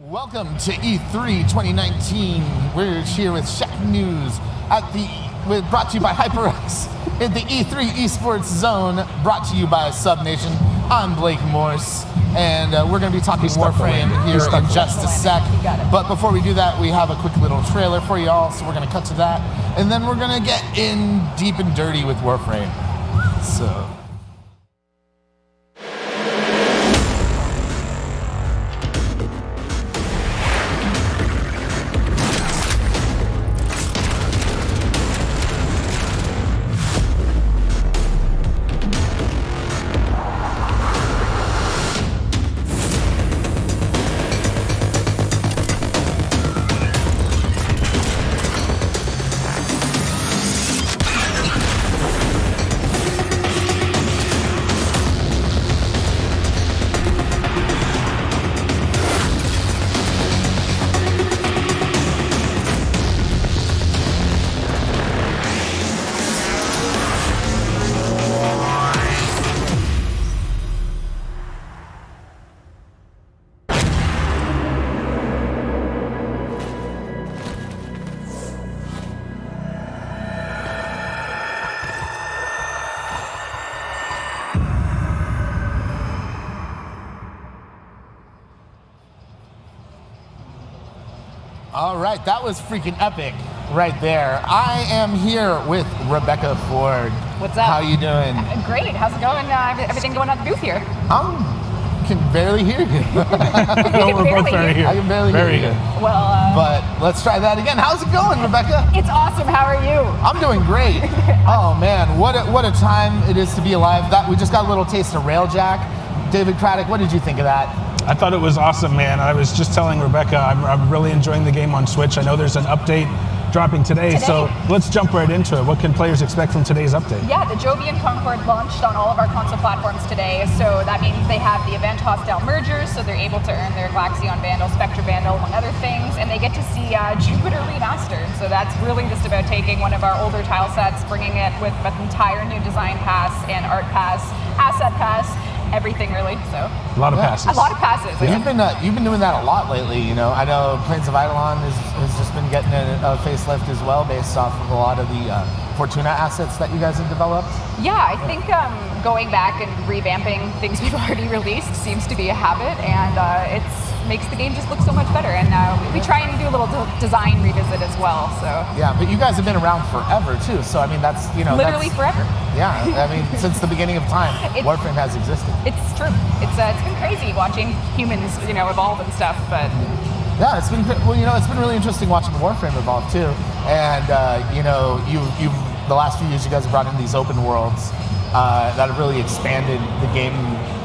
Welcome to E3 2019. We're here with Shacknews brought to you by HyperX in the E3 Esports Zone, brought to you by SubNation. I'm Blake Morse, and we're going to be talking Warframe here in just a sec. But before we do that, we have a quick little trailer for y'all, so we're going to cut to that, and then we're going to get in deep and dirty with Warframe. So. All right, that was freaking epic right there. I am here with Rebecca Ford. What's up? How you doing? Great. How's it going? Everything going on the booth here? Can barely hear you. No, we're both I can barely hear you. Well, but let's try that again. How's it going, Rebecca? It's awesome. How are you? I'm doing great. Oh man, what a time it is to be alive. We just got a little taste of Railjack. David Craddock, what did you think of that? I thought it was awesome, man. I was just telling Rebecca, I'm really enjoying the game on Switch. I know there's an update dropping today, so let's jump right into it. What can players expect from today's update? Yeah, the Jovian Concord launched on all of our console platforms today, so that means they have the event hostile mergers, so they're able to earn their Glaxion Vandal, Spectre Vandal, among other things, and they get to see Jupiter remastered. So that's really just about taking one of our older tile sets, bringing it with an entire new design pass and art pass, asset pass, everything really. So a lot of passes. A lot of passes. You've been doing that a lot lately. You know, I know Plains of Eidolon has just been getting a facelift as well, based off of a lot of the Fortuna assets that you guys have developed. Yeah, I think going back and revamping things we've already released seems to be a habit, and it makes the game just look so much better. And we try and do a little design revisit as well. So yeah, but you guys have been around forever too. So I mean, that's literally forever. Yeah, I mean, since the beginning of time, Warframe has existed. It's true. It's been crazy watching humans, evolve and stuff. But yeah, it's been really interesting watching Warframe evolve too. And you've the last few years you guys have brought in these open worlds that have really expanded the game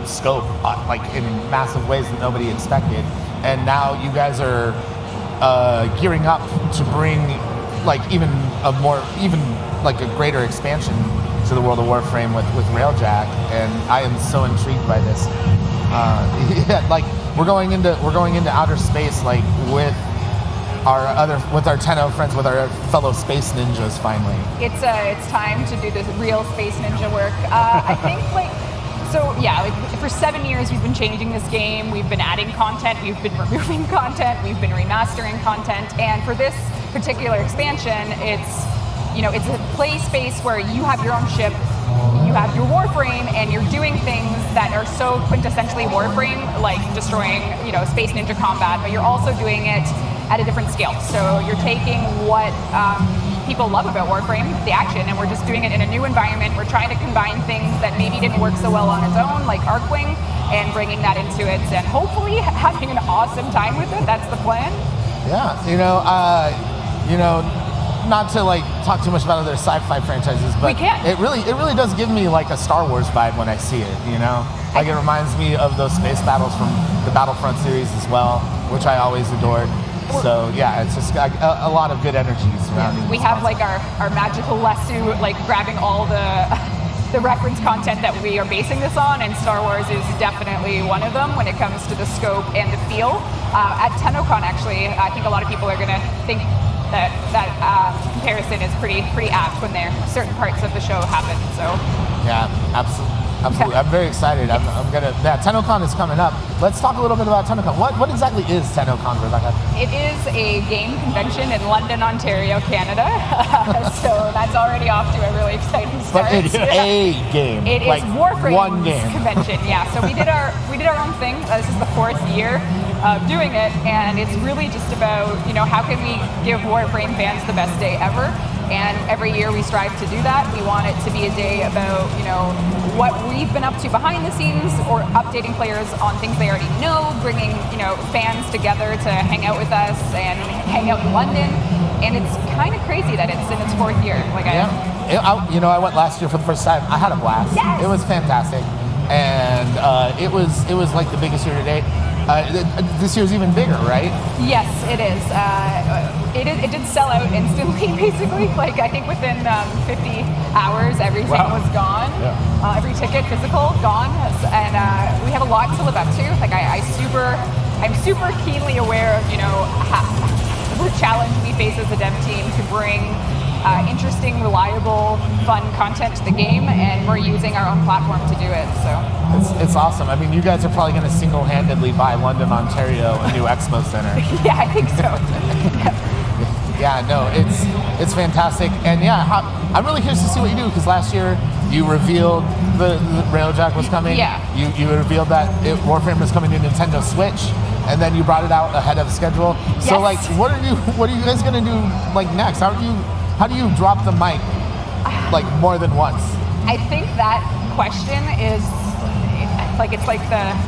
scope like in massive ways that nobody expected. And now you guys are gearing up to bring like even a greater expansion to the world of Warframe with Railjack, and I am so intrigued by this. Like we're going into outer space, like with our Tenno friends, with our fellow space ninjas. Finally, it's time to do this real space ninja work. I think for 7 years we've been changing this game. We've been adding content, we've been removing content, we've been remastering content, and for this particular expansion, it's a play space where you have your own ship, you have your Warframe, and you're doing things that are so quintessentially Warframe, like destroying, space ninja combat, but you're also doing it at a different scale. So you're taking what people love about Warframe, the action, and we're just doing it in a new environment. We're trying to combine things that maybe didn't work so well on its own, like Arcwing, and bringing that into it, and hopefully having an awesome time with it. That's the plan. Yeah, not to like talk too much about other sci-fi franchises, but it really does give me like a Star Wars vibe when I see it. Like it reminds me of those space battles from the Battlefront series as well, which I always adored. So yeah, it's just a lot of good energy surrounding. We have like our magical lasso, like grabbing all the reference content that we are basing this on, and Star Wars is definitely one of them when it comes to the scope and the feel. At TennoCon, actually, I think a lot of people are going to think that comparison is pretty apt when certain parts of the show happen. So yeah, absolutely. Absolutely. I'm very excited. I'm gonna. Yeah, TennoCon is coming up. Let's talk a little bit about TennoCon. What exactly is TennoCon, Rebecca? It is a game convention in London, Ontario, Canada. So that's already off to a really exciting start. But it's a game. It like is Warframe one game convention. Yeah. So we did our own thing. This is the 4th year of doing it, and it's really just about how can we give Warframe fans the best day ever. And every year we strive to do that. We want it to be a day about, what we've been up to behind the scenes or updating players on things they already know, bringing, fans together to hang out with us and hang out in London. And it's kind of crazy that it's in its 4th year. I went last year for the first time. I had a blast. Yes. It was fantastic. And it was like the biggest year to date. This year's even bigger, right? Yes, it is. It did sell out instantly, basically. Like I think within 50 hours, everything was gone. Yeah. Every ticket, physical, gone. And we have a lot to live up to. Like I'm super keenly aware of the challenge we face as a dev team to bring interesting, reliable, fun content to the game, and we're using our own platform to do it. So it's awesome. I mean, you guys are probably going to single-handedly buy London, Ontario a new Expo Center. Yeah, I think so. Yeah, no, it's fantastic, and I'm really curious to see what you do because last year you revealed the Railjack was coming. Yeah. You revealed that Warframe was coming to Nintendo Switch, and then you brought it out ahead of schedule. Yes. So like, what are you guys gonna do like next? How do you drop the mic like more than once? I think that question is it's like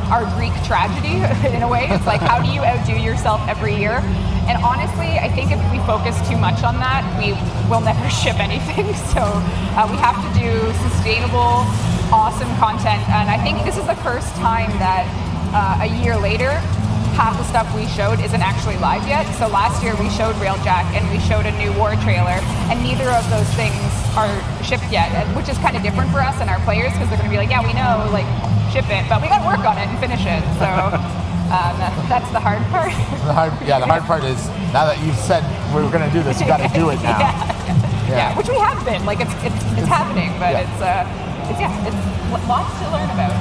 our Greek tragedy in a way. It's like, how do you outdo yourself every year? And honestly, I think if we focus too much on that, we will never ship anything. So we have to do sustainable, awesome content. And I think this is the first time that a year later, half the stuff we showed isn't actually live yet. So last year we showed Railjack and we showed a new war trailer, and neither of those things are shipped yet, which is kind of different for us and our players because they're going to be like, yeah, we know, like, ship it, but we got to work on it and finish it. So that's the hard part. The hard part is now that you've said we're going to do this, you got to do it now. Yeah, which we have been. Like it's happening, but it's lots to learn about.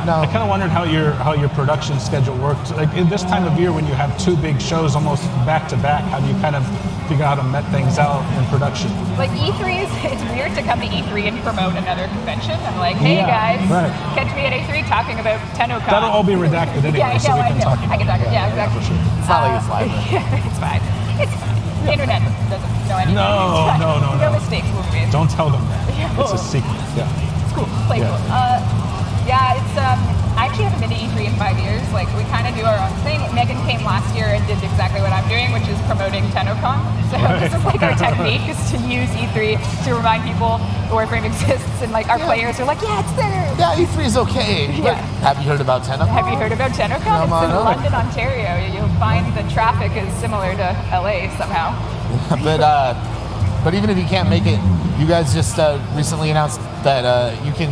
No. I kind of wondered how your production schedule worked. Like in this time of year when you have 2 big shows almost back to back, how do you kind of figure out how to met things out in production? Like E3s, it's weird to come to E3 and promote another convention. I'm like, hey guys, catch me at E3 talking about TennoCon. That'll all be redacted anyway, so we can talk about it. I can talk. Yeah, exactly. For sure. It's not like it's live. It's fine. It's fine. The internet doesn't know anything. No. No mistakes will be made. Don't tell them that. It's a secret. Yeah. Cool. Play cool. It's I actually haven't been to E3 in 5 years. Like we kind of do our own thing. Megan came last year and did exactly what I'm doing, which is promoting TennoCon. So this is like our technique is to use E3 to remind people Warframe exists, and like our players are like, yeah, it's there. Yeah, E3 is okay. Yeah. Have you heard about TennoCon? Have you heard about TennoCon? Come It's on in over. London, Ontario. You'll find the traffic is similar to LA somehow. But even if you can't make it, you guys just recently announced that you can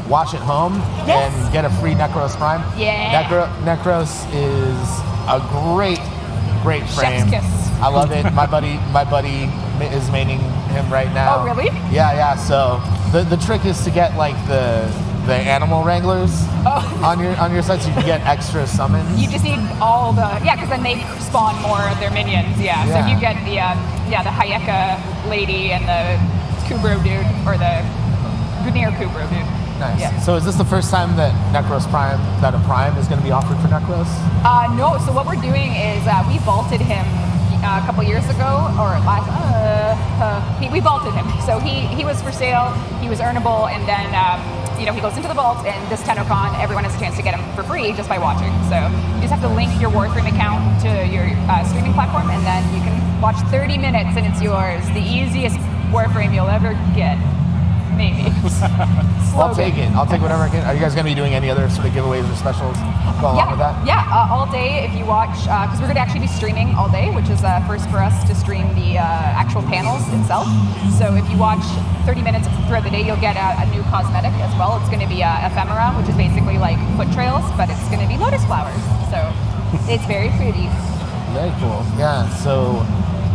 watch at home and get a free Necros Prime. Yeah. Necros is a great frame. Chef's kiss. I love it. My buddy is maining him right now. Oh, really? Yeah. So the trick is to get like the animal wranglers on your side, so you can get extra summons. You just need all because then they spawn more of their minions. Yeah. So you get the Hayeka lady and the Kubro dude, or the Gunir Kubro dude. Nice. Yeah. So is this the first time that Necros Prime, that a Prime is going to be offered for Necros? No. So what we're doing is we vaulted him a couple years ago, or last. We vaulted him. So he was for sale. He was earnable, and then he goes into the vault. And this TennoCon, everyone has a chance to get him for free just by watching. So you just have to link your Warframe account to your streaming platform, and then you can watch 30 minutes, and it's yours. The easiest Warframe you'll ever get. Maybe. I'll take it. I'll take whatever I can. Are you guys going to be doing any other sort of giveaways or specials going along with that? Yeah, all day if you watch, because we're going to actually be streaming all day, which is first for us to stream the actual panels itself. So if you watch 30 minutes throughout the day, you'll get a new cosmetic as well. It's going to be ephemera, which is basically like foot trails, but it's going to be lotus flowers. So it's very pretty. Very cool. Yeah. So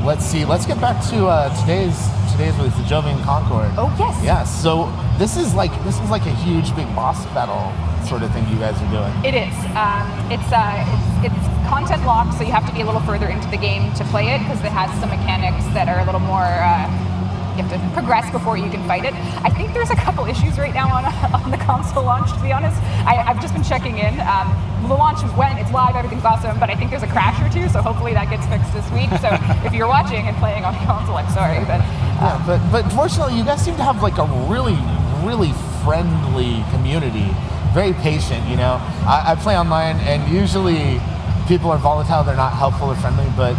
let's see. Let's get back to today's days with the Jovian Concord. Oh, yes. Yeah. So this is like a huge big boss battle sort of thing you guys are doing. It is. It's content locked, so you have to be a little further into the game to play it because it has some mechanics that are a little more. You have to progress before you can fight it. I think there's a couple issues right now on the console launch, to be honest. I've just been checking in. The launch went, it's live, everything's awesome, but I think there's a crash or two, so hopefully that gets fixed this week. So if you're watching and playing on console, I'm sorry, but... but fortunately, you guys seem to have like a really, really friendly community. Very patient, you know. I play online, and usually people are volatile, they're not helpful or friendly, but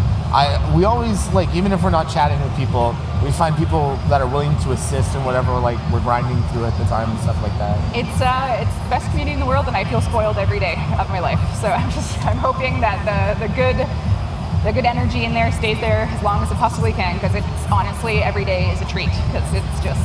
we always, like, even if we're not chatting with people, we find people that are willing to assist in whatever, like, we're grinding through at the time and stuff like that. It's the best community in the world, and I feel spoiled every day of my life. So I'm hoping that the good energy in there stays there as long as it possibly can, because it's honestly every day is a treat, because it's just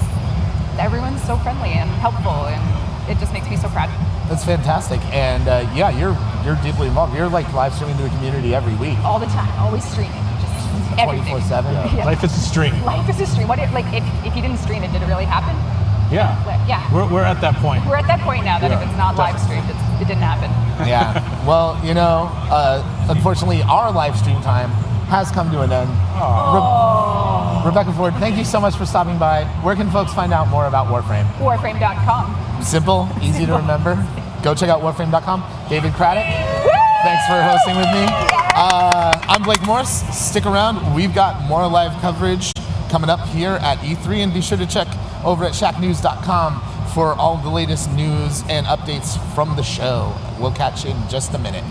everyone's so friendly and helpful, and it just makes me so proud. That's fantastic, and yeah, you're deeply involved. You're like live streaming to the community every week, All the time, always streaming, just everything. 24/7. Yeah. Life is a stream. Life is a stream. If you didn't stream it, did it really happen? Yeah. Yeah. We're at that point. We're at that point now that Yeah, if it's not live streamed, it didn't happen. Yeah. Well, you know, unfortunately, our live stream time has come to an end. Rebecca Ford, thank you so much for stopping by. Where can folks find out more about Warframe? Warframe.com. Simple, easy to remember. Go check out Warframe.com. David Craddock, thanks for hosting with me. I'm Blake Morse. Stick around. We've got more live coverage coming up here at E3, and be sure to check over at Shacknews.com for all the latest news and updates from the show. We'll catch you in just a minute.